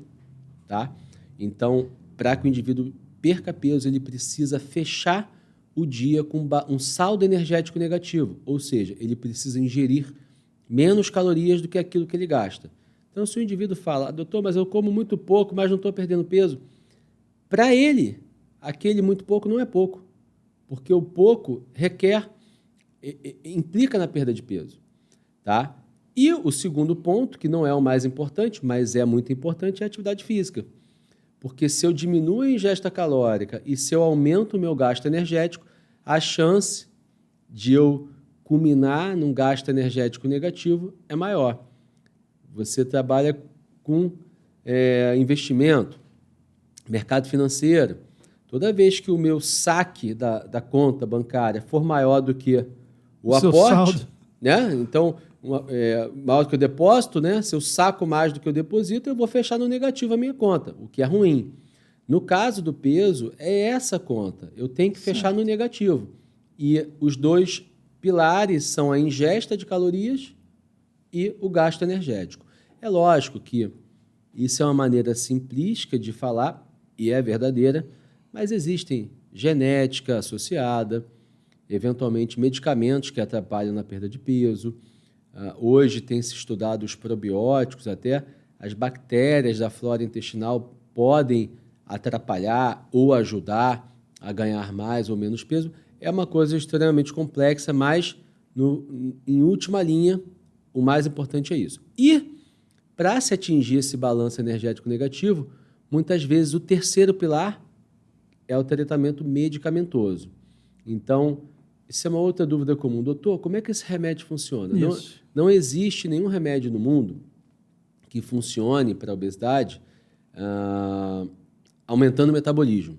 tá? Então, para que o indivíduo perca peso, ele precisa fechar o dia com um saldo energético negativo, ou seja, ele precisa ingerir menos calorias do que aquilo que ele gasta. Então, se o indivíduo fala, doutor, mas eu como muito pouco, mas não estou perdendo peso, para ele, aquele muito pouco não é pouco, porque o pouco implica na perda de peso. Tá? E o segundo ponto, que não é o mais importante, mas é muito importante, é a atividade física. Porque se eu diminuo a ingesta calórica e se eu aumento o meu gasto energético, a chance de eu culminar num gasto energético negativo é maior. Você trabalha com investimento, mercado financeiro. Toda vez que o meu saque da conta bancária for maior do que o aporte, né? Então, maior do que o depósito, né? Se eu saco mais do que eu deposito, eu vou fechar no negativo a minha conta, o que é ruim. No caso do peso, é essa conta. Eu tenho que fechar no negativo. E os dois pilares são a ingesta de calorias e o gasto energético. É lógico que isso é uma maneira simplística de falar, e é verdadeira, mas existem genética associada, eventualmente medicamentos que atrapalham na perda de peso. Hoje tem se estudado os probióticos, até as bactérias da flora intestinal podem atrapalhar ou ajudar a ganhar mais ou menos peso. É uma coisa extremamente complexa, mas, em última linha, o mais importante é isso. E, para se atingir esse balanço energético negativo, muitas vezes o terceiro pilar é o tratamento medicamentoso. Então, isso é uma outra dúvida comum. Doutor, como é que esse remédio funciona? Não existe nenhum remédio no mundo que funcione para a obesidade aumentando o metabolismo.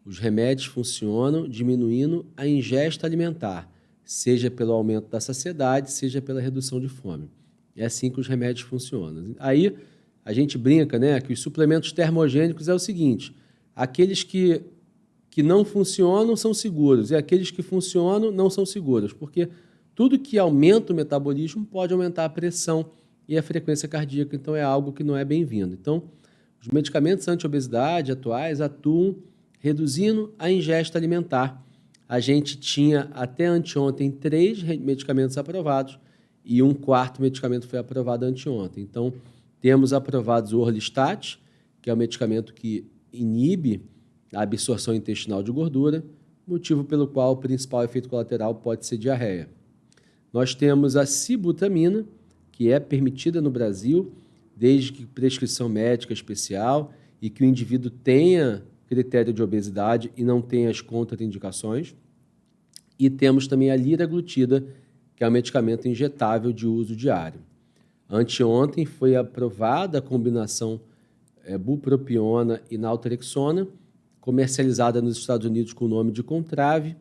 Os remédios funcionam diminuindo a ingesta alimentar, seja pelo aumento da saciedade, seja pela redução de fome. É assim que os remédios funcionam. Aí a gente brinca, né, que os suplementos termogênicos é o seguinte: aqueles que não funcionam são seguros e aqueles que funcionam não são seguros, porque tudo que aumenta o metabolismo pode aumentar a pressão e a frequência cardíaca, então é algo que não é bem-vindo. Então, os medicamentos anti-obesidade atuais atuam reduzindo a ingesta alimentar. A gente tinha até anteontem 3 medicamentos aprovados e um 4º medicamento foi aprovado anteontem. Então, temos aprovados o Orlistat, que é um medicamento que inibe a absorção intestinal de gordura, motivo pelo qual o principal efeito colateral pode ser diarreia. Nós temos a Sibutramina, que é permitida no Brasil, desde que prescrição médica especial e que o indivíduo tenha critério de obesidade e não tenha as contraindicações. E temos também a liraglutida, que é um medicamento injetável de uso diário. Anteontem foi aprovada a combinação bupropiona e naltrexona, comercializada nos Estados Unidos com o nome de Contrave,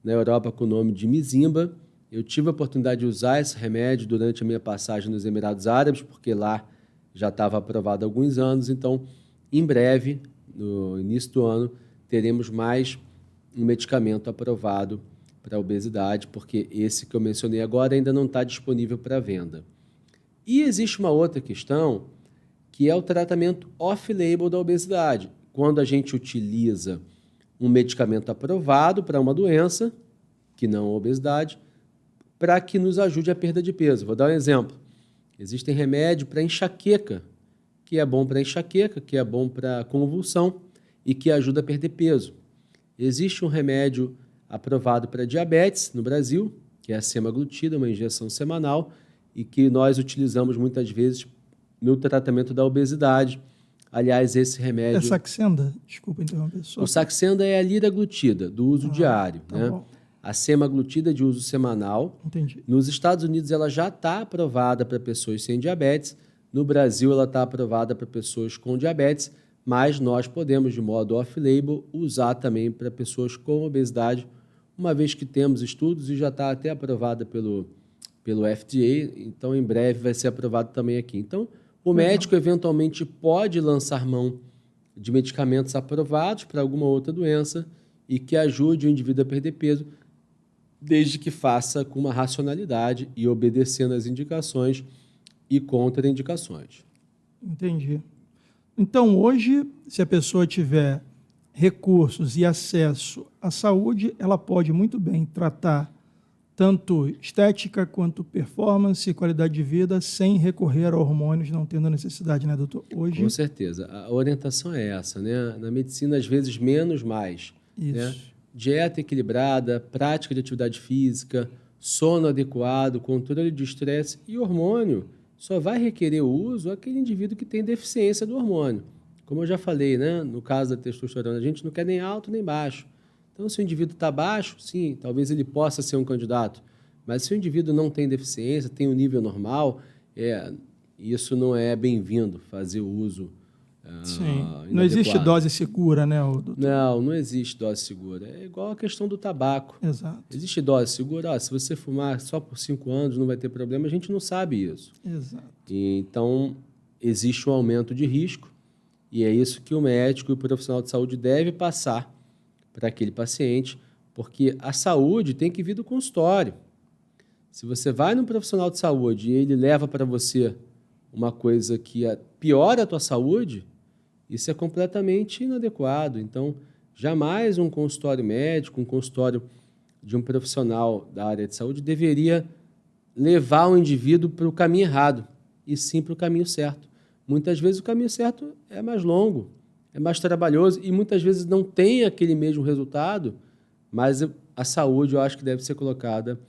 na Europa com o nome de Mizimba. Eu tive a oportunidade de usar esse remédio durante a minha passagem nos Emirados Árabes, porque lá já estava aprovado há alguns anos. Então, em breve, no início do ano, teremos mais um medicamento aprovado para a obesidade, porque esse que eu mencionei agora ainda não está disponível para venda. E existe uma outra questão, que é o tratamento off-label da obesidade. Quando a gente utiliza um medicamento aprovado para uma doença, que não a obesidade, para que nos ajude a perda de peso. Vou dar um exemplo. Existem remédios para enxaqueca, que é bom para enxaqueca, que é bom para convulsão e que ajuda a perder peso. Existe um remédio aprovado para diabetes no Brasil, que é a semaglutida, uma injeção semanal, e que nós utilizamos muitas vezes no tratamento da obesidade. Aliás, esse remédio... É Saxenda? Desculpa interromper. O Saxenda é a liraglutida, do uso diário. Tá, né? bom. A semaglutida de uso semanal. Entendi. Nos Estados Unidos ela já está aprovada para pessoas sem diabetes. No Brasil ela está aprovada para pessoas com diabetes, mas nós podemos, de modo off-label, usar também para pessoas com obesidade, uma vez que temos estudos e já está até aprovada pelo FDA, então em breve vai ser aprovado também aqui. Então, o médico eventualmente pode lançar mão de medicamentos aprovados para alguma outra doença e que ajude o indivíduo a perder peso, desde que faça com uma racionalidade e obedecendo às indicações e contraindicações. Entendi. Então, hoje, se a pessoa tiver recursos e acesso à saúde, ela pode muito bem tratar tanto estética quanto performance e qualidade de vida sem recorrer a hormônios, não tendo necessidade, né, doutor? Hoje, Com certeza. A orientação é essa, né? Na medicina, às vezes, menos mais. Né? isso. Dieta equilibrada, prática de atividade física, sono adequado, controle de estresse e hormônio só vai requerer o uso aquele indivíduo que tem deficiência do hormônio. Como eu já falei, né? No caso da testosterona, a gente não quer nem alto nem baixo. Então, se o indivíduo está baixo, sim, talvez ele possa ser um candidato. Mas se o indivíduo não tem deficiência, tem um nível normal, isso não é bem-vindo, fazer o uso Sim. inadequado. Não existe dose segura, né, doutor? Não existe dose segura. É igual a questão do tabaco. Exato. Existe dose segura? Se você fumar só por 5 anos não vai ter problema, a gente não sabe isso. Exato. Então, existe um aumento de risco e é isso que o médico e o profissional de saúde deve passar para aquele paciente, porque a saúde tem que vir do consultório. Se você vai num profissional de saúde e ele leva para você uma coisa que piora a tua saúde, isso é completamente inadequado. Então, jamais um consultório médico, um consultório de um profissional da área de saúde deveria levar o indivíduo para o caminho errado, e sim para o caminho certo. Muitas vezes o caminho certo é mais longo, é mais trabalhoso e muitas vezes não tem aquele mesmo resultado, mas a saúde eu acho que deve ser colocada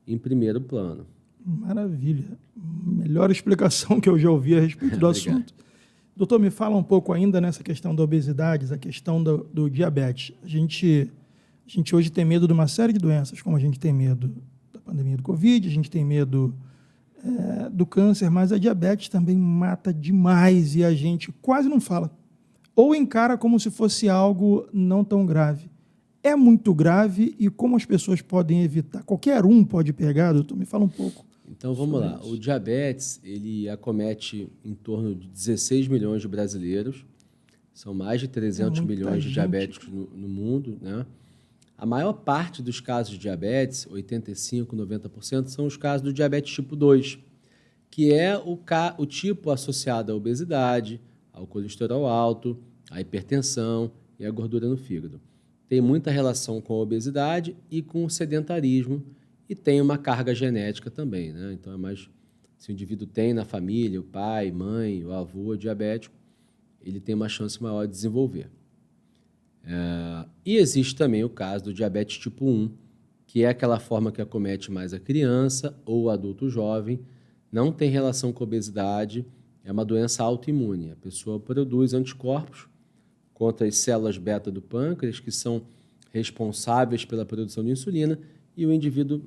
em primeiro plano. Maravilha. Melhor explicação que eu já ouvi a respeito do assunto. Doutor, me fala um pouco ainda nessa questão da obesidade, a questão do diabetes. A gente hoje tem medo de uma série de doenças, como a gente tem medo da pandemia do Covid, a gente tem medo do câncer, mas a diabetes também mata demais e a gente quase não fala. Ou encara como se fosse algo não tão grave. É muito grave e como as pessoas podem evitar? Qualquer um pode pegar, doutor? Me fala um pouco. Então, vamos lá. O diabetes, ele acomete em torno de 16 milhões de brasileiros. São mais de 300 milhões de diabéticos no mundo, né? A maior parte dos casos de diabetes, 85%, 90%, são os casos do diabetes tipo 2, que é o tipo associado à obesidade, ao colesterol alto, à hipertensão e à gordura no fígado. Tem muita relação com a obesidade e com o sedentarismo e tem uma carga genética também, né? Então, é mais, se o indivíduo tem na família, o pai, mãe, o avô diabético, ele tem uma chance maior de desenvolver. E existe também o caso do diabetes tipo 1, que é aquela forma que acomete mais a criança ou o adulto jovem, não tem relação com a obesidade, é uma doença autoimune. A pessoa produz anticorpos contra as células beta do pâncreas, que são responsáveis pela produção de insulina, e o indivíduo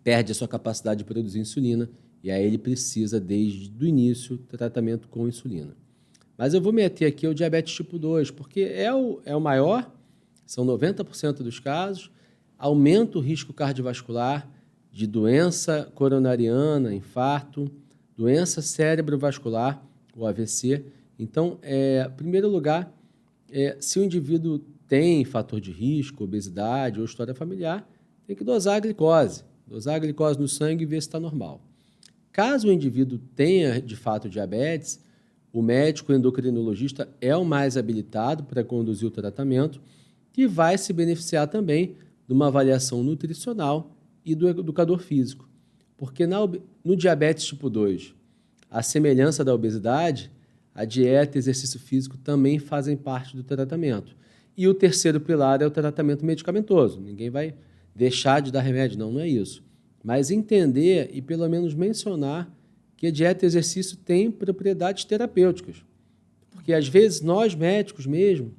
perde a sua capacidade de produzir insulina, e aí ele precisa, desde o início, tratamento com insulina. Mas eu vou meter aqui o diabetes tipo 2, porque é o maior, são 90% dos casos, aumenta o risco cardiovascular de doença coronariana, infarto, doença cerebrovascular, o AVC. Então, em primeiro lugar, se o indivíduo tem fator de risco, obesidade ou história familiar, tem que dosar a glicose no sangue e ver se está normal. Caso o indivíduo tenha, de fato, diabetes, o médico endocrinologista é o mais habilitado para conduzir o tratamento e vai se beneficiar também de uma avaliação nutricional e do educador físico. Porque no diabetes tipo 2, a semelhança da obesidade, a dieta e exercício físico também fazem parte do tratamento. E o terceiro pilar é o tratamento medicamentoso. Ninguém vai deixar de dar remédio, não é isso. Mas entender e pelo menos mencionar que a dieta e exercício têm propriedades terapêuticas. Porque, às vezes, nós médicos mesmo,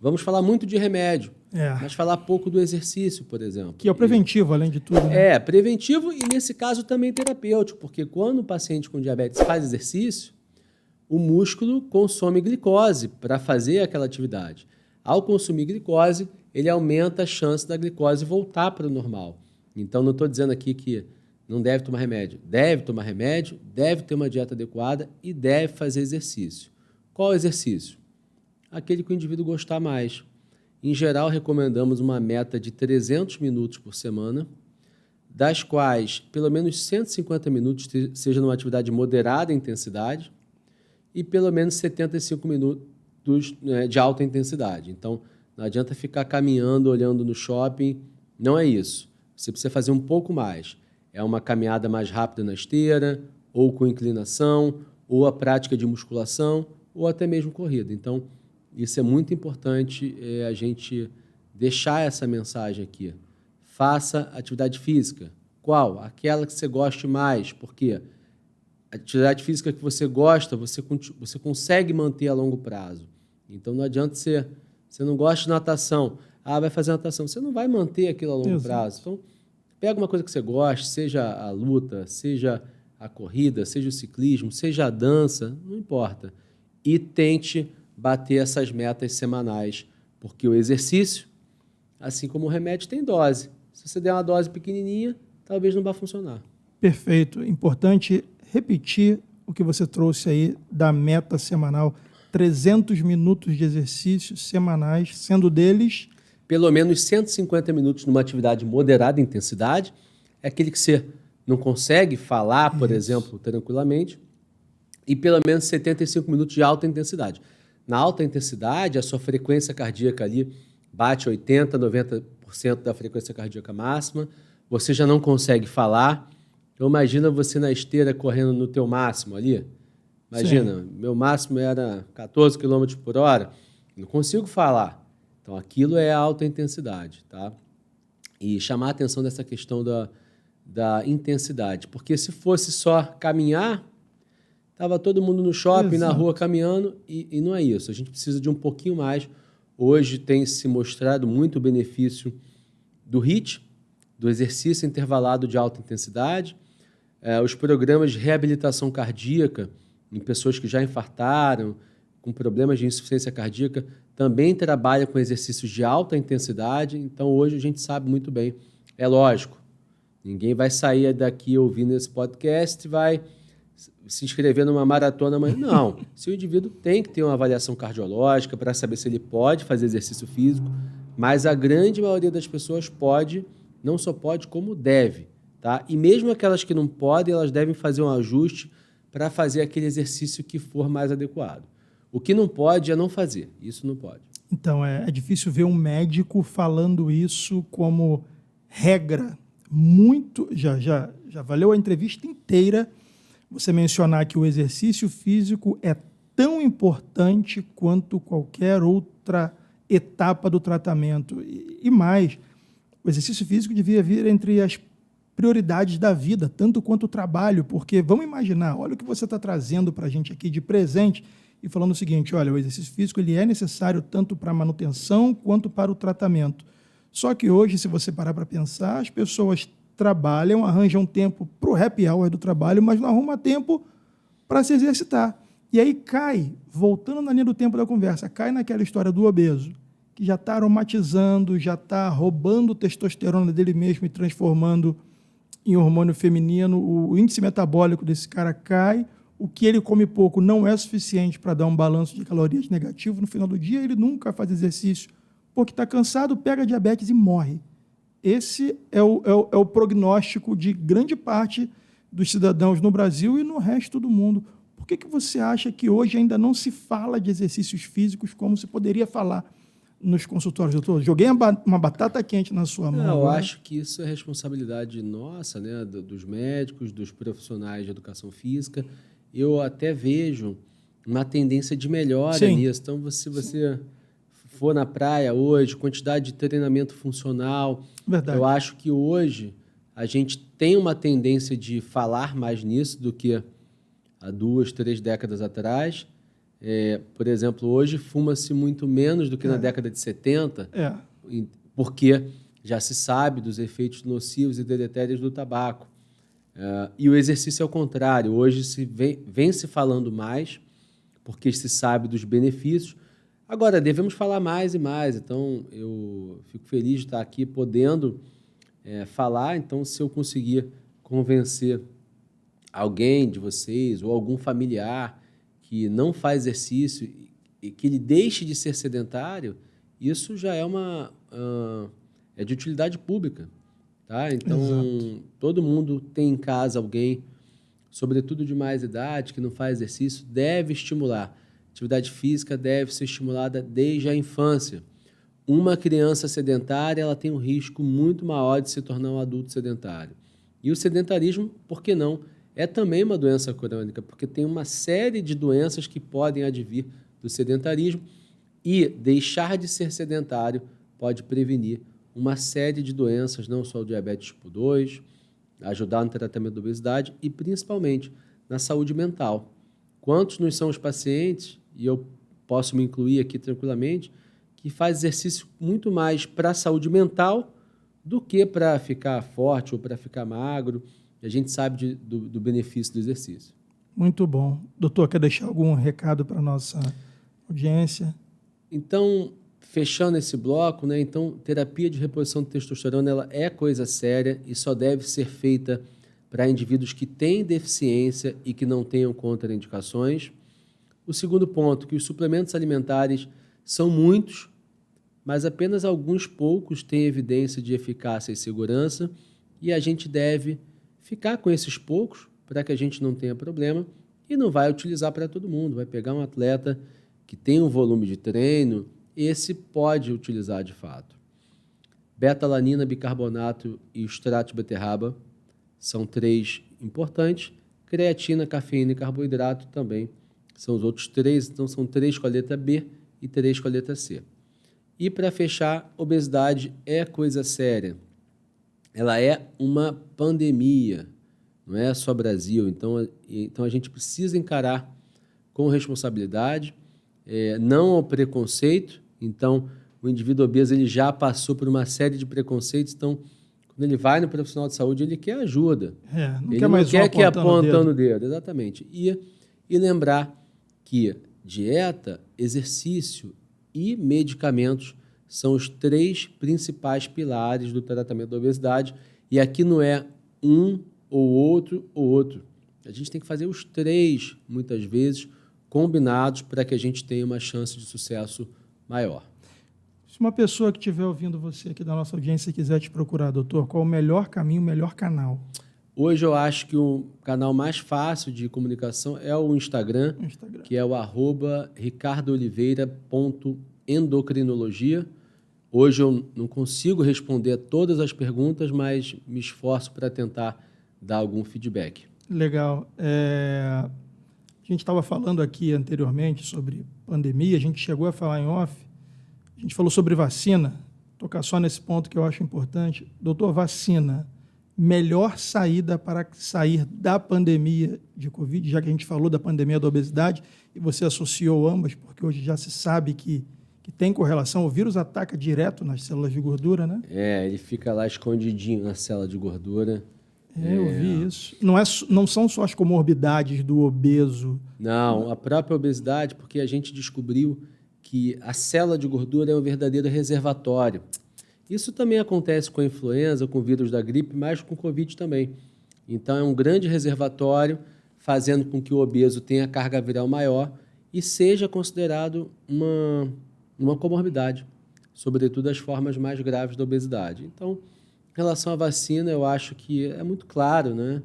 vamos falar muito de remédio, mas falar pouco do exercício, por exemplo. Que é o preventivo, além de tudo, né? Preventivo e, nesse caso, também terapêutico, porque quando o paciente com diabetes faz exercício, o músculo consome glicose para fazer aquela atividade. Ao consumir glicose, ele aumenta a chance da glicose voltar para o normal. Então, não estou dizendo aqui que não deve tomar remédio. Deve tomar remédio, deve ter uma dieta adequada e deve fazer exercício. Qual exercício? Aquele que o indivíduo gostar mais. Em geral, recomendamos uma meta de 300 minutos por semana, das quais pelo menos 150 minutos seja numa atividade de moderada intensidade e pelo menos 75 minutos de alta intensidade. Então, não adianta ficar caminhando, olhando no shopping, não é isso. Você precisa fazer um pouco mais. É uma caminhada mais rápida na esteira, ou com inclinação, ou a prática de musculação, ou até mesmo corrida. Então, isso é muito importante a gente deixar essa mensagem aqui. Faça atividade física. Qual? Aquela que você goste mais. Por quê? A atividade física que você gosta, você consegue manter a longo prazo. Então, não adianta você não gosta de natação. Vai fazer natação. Você não vai manter aquilo a longo prazo. Então, pega uma coisa que você goste, seja a luta, seja a corrida, seja o ciclismo, seja a dança, não importa. E tente bater essas metas semanais, porque o exercício, assim como o remédio, tem dose. Se você der uma dose pequenininha, talvez não vá funcionar. Perfeito. Importante repetir o que você trouxe aí da meta semanal, 300 minutos de exercícios semanais, sendo deles... Pelo menos 150 minutos numa atividade moderada intensidade, é aquele que você não consegue falar, por exemplo, tranquilamente, e pelo menos 75 minutos de alta intensidade. Na alta intensidade, a sua frequência cardíaca ali bate 80%, 90% da frequência cardíaca máxima, você já não consegue falar. Então, imagina você na esteira correndo no teu máximo ali. Imagina, meu máximo era 14 km por hora, não consigo falar. Então, aquilo é alta intensidade, tá? E chamar a atenção dessa questão da intensidade, porque se fosse só caminhar, estava todo mundo no shopping, na rua caminhando, e não é isso. A gente precisa de um pouquinho mais. Hoje tem se mostrado muito o benefício do HIIT, do exercício intervalado de alta intensidade, os programas de reabilitação cardíaca em pessoas que já infartaram, com problemas de insuficiência cardíaca, também trabalha com exercícios de alta intensidade. Então, hoje a gente sabe muito bem. É lógico, ninguém vai sair daqui ouvindo esse podcast e vai se inscrever numa maratona amanhã. Não, se o indivíduo tem que ter uma avaliação cardiológica para saber se ele pode fazer exercício físico, mas a grande maioria das pessoas pode, não só pode, como deve. Tá? E mesmo aquelas que não podem, elas devem fazer um ajuste para fazer aquele exercício que for mais adequado. O que não pode é não fazer. Isso não pode. Então, é difícil ver um médico falando isso como regra. Muito. Já valeu a entrevista inteira você mencionar que o exercício físico é tão importante quanto qualquer outra etapa do tratamento. E mais, o exercício físico devia vir entre as prioridades da vida, tanto quanto o trabalho, porque vamos imaginar, olha o que você está trazendo para a gente aqui de presente, e falando o seguinte, olha, o exercício físico ele é necessário tanto para a manutenção quanto para o tratamento. Só que hoje, se você parar para pensar, as pessoas trabalham, arranjam tempo para o happy hour do trabalho, mas não arruma tempo para se exercitar. E aí cai, voltando na linha do tempo da conversa, cai naquela história do obeso, que já está aromatizando, já está roubando testosterona dele mesmo e transformando em hormônio feminino, o índice metabólico desse cara cai, o que ele come pouco não é suficiente para dar um balanço de calorias negativo. No final do dia, ele nunca faz exercício, porque está cansado, pega diabetes e morre. Esse é o prognóstico de grande parte dos cidadãos no Brasil e no resto do mundo. Por que você acha que hoje ainda não se fala de exercícios físicos como se poderia falar nos consultórios? Doutor, joguei uma batata quente na sua mão. Eu acho que isso é responsabilidade nossa, né, dos médicos, dos profissionais de educação física. Eu até vejo uma tendência de melhora nisso. Então, se você for na praia hoje, quantidade de treinamento funcional, eu acho que hoje a gente tem uma tendência de falar mais nisso do que há 2, 3 décadas atrás. Por exemplo, hoje fuma-se muito menos do que na década de 70, porque já se sabe dos efeitos nocivos e deletérios do tabaco. E o exercício é o contrário. Hoje vem se falando mais, porque se sabe dos benefícios. Agora, devemos falar mais e mais. Então, eu fico feliz de estar aqui podendo falar. Então, se eu conseguir convencer alguém de vocês ou algum familiar que não faz exercício e que ele deixe de ser sedentário, isso já é de utilidade pública. Tá? Então, todo mundo tem em casa alguém, sobretudo de mais idade, que não faz exercício, deve estimular. atividade física deve ser estimulada desde a infância. Uma criança sedentária ela tem um risco muito maior de se tornar um adulto sedentário. E o sedentarismo, por que não, é também uma doença crônica, porque tem uma série de doenças que podem advir do sedentarismo e deixar de ser sedentário pode prevenir uma série de doenças, não só o diabetes tipo 2, ajudar no tratamento da obesidade e, principalmente, na saúde mental. Quantos nos são os pacientes, e eu posso me incluir aqui tranquilamente, que faz exercício muito mais para a saúde mental do que para ficar forte ou para ficar magro. A gente sabe do benefício do exercício. Muito bom. Doutor, quer deixar algum recado para a nossa audiência? Então, fechando esse bloco, né, então, terapia de reposição de testosterona ela é coisa séria e só deve ser feita para indivíduos que têm deficiência e que não tenham contraindicações. O segundo ponto, que os suplementos alimentares são muitos, mas apenas alguns poucos têm evidência de eficácia e segurança, e a gente deve ficar com esses poucos para que a gente não tenha problema e não vai utilizar para todo mundo. Vai pegar um atleta que tem um volume de treino, esse pode utilizar de fato. Beta-alanina, bicarbonato e extrato de beterraba são 3 importantes. Creatina, cafeína e carboidrato também são os outros 3, então são 3 com a letra B e 3 com a letra C. E para fechar, obesidade é coisa séria. Ela é uma pandemia, não é só Brasil. Então a gente precisa encarar com responsabilidade, não ao preconceito. Então, o indivíduo obeso ele já passou por uma série de preconceitos. Então, quando ele vai no profissional de saúde, ele quer ajuda. Não ele quer mais não quer que apontando o o dedo. Exatamente. E lembrar que dieta, exercício e medicamentos são os 3 principais pilares do tratamento da obesidade. E aqui não é um ou outro ou outro. A gente tem que fazer os 3, muitas vezes, combinados para que a gente tenha uma chance de sucesso maior. Se uma pessoa que estiver ouvindo você aqui da nossa audiência quiser te procurar, doutor, qual o melhor caminho, o melhor canal? Hoje eu acho que o canal mais fácil de comunicação é o Instagram. Que é o @ricardooliveira.endocrinologia. Hoje eu não consigo responder a todas as perguntas, mas me esforço para tentar dar algum feedback. Legal. A gente estava falando aqui anteriormente sobre pandemia, a gente chegou a falar em off, a gente falou sobre vacina, tocar só nesse ponto que eu acho importante. Doutor, vacina, melhor saída para sair da pandemia de Covid, já que a gente falou da pandemia da obesidade, e você associou ambas, porque hoje já se sabe que tem correlação, o vírus ataca direto nas células de gordura, né? Ele fica lá escondidinho na célula de gordura. Eu vi isso. Não são só as comorbidades do obeso. Não, a própria obesidade, porque a gente descobriu que a célula de gordura é um verdadeiro reservatório. Isso também acontece com a influenza, com o vírus da gripe, mas com o Covid também. Então, é um grande reservatório, fazendo com que o obeso tenha carga viral maior e seja considerado uma comorbidade, sobretudo as formas mais graves da obesidade. Então, em relação à vacina, eu acho que é muito claro, né?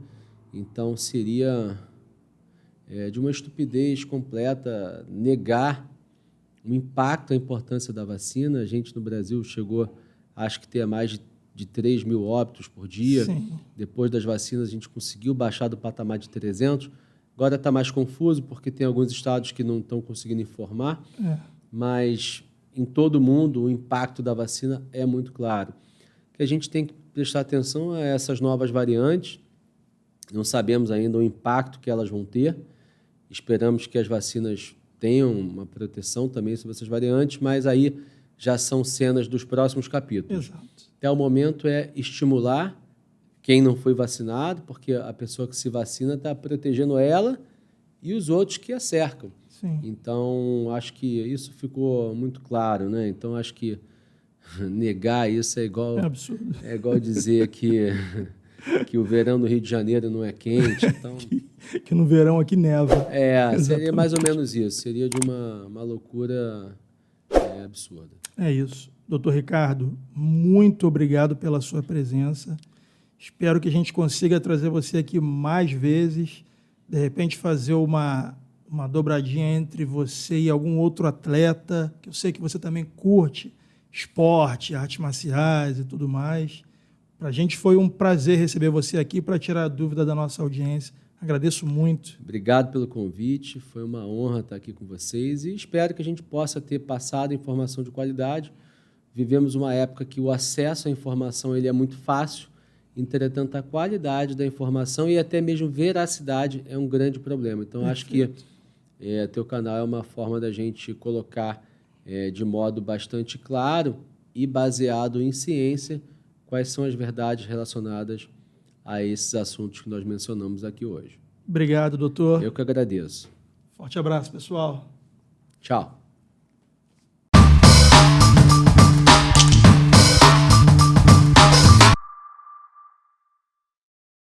Então, seria de uma estupidez completa negar o impacto, a importância da vacina. A gente, no Brasil, chegou, acho que, ter mais de 3 mil óbitos por dia. Sim. Depois das vacinas, a gente conseguiu baixar do patamar de 300. Agora está mais confuso, porque tem alguns estados que não estão conseguindo informar. Mas, em todo o mundo, o impacto da vacina é muito claro. O que a gente tem que prestar atenção a essas novas variantes. Não sabemos ainda o impacto que elas vão ter. Esperamos que as vacinas tenham uma proteção também sobre essas variantes, mas aí já são cenas dos próximos capítulos. Exato. Até o momento é estimular quem não foi vacinado, porque a pessoa que se vacina está protegendo ela e os outros que a cercam. Sim. Então, acho que isso ficou muito claro, né? Então, acho que negar isso é igual... É absurdo. É igual dizer que o verão no Rio de Janeiro não é quente. Então... que no verão aqui neva. Seria mais ou menos isso. Seria de uma loucura absurda. É isso. Doutor Ricardo, muito obrigado pela sua presença. Espero que a gente consiga trazer você aqui mais vezes, de repente fazer uma uma dobradinha entre você e algum outro atleta, que eu sei que você também curte esporte, artes marciais e tudo mais. Para a gente foi um prazer receber você aqui para tirar a dúvida da nossa audiência. Agradeço muito. Obrigado pelo convite, foi uma honra estar aqui com vocês e espero que a gente possa ter passado informação de qualidade. Vivemos uma época que o acesso à informação ele é muito fácil, entretanto a qualidade da informação e até mesmo veracidade é um grande problema. Então acho que teu canal é uma forma da gente colocar de modo bastante claro e baseado em ciência quais são as verdades relacionadas a esses assuntos que nós mencionamos aqui hoje. Obrigado, doutor. Eu que agradeço. Forte abraço, pessoal. Tchau.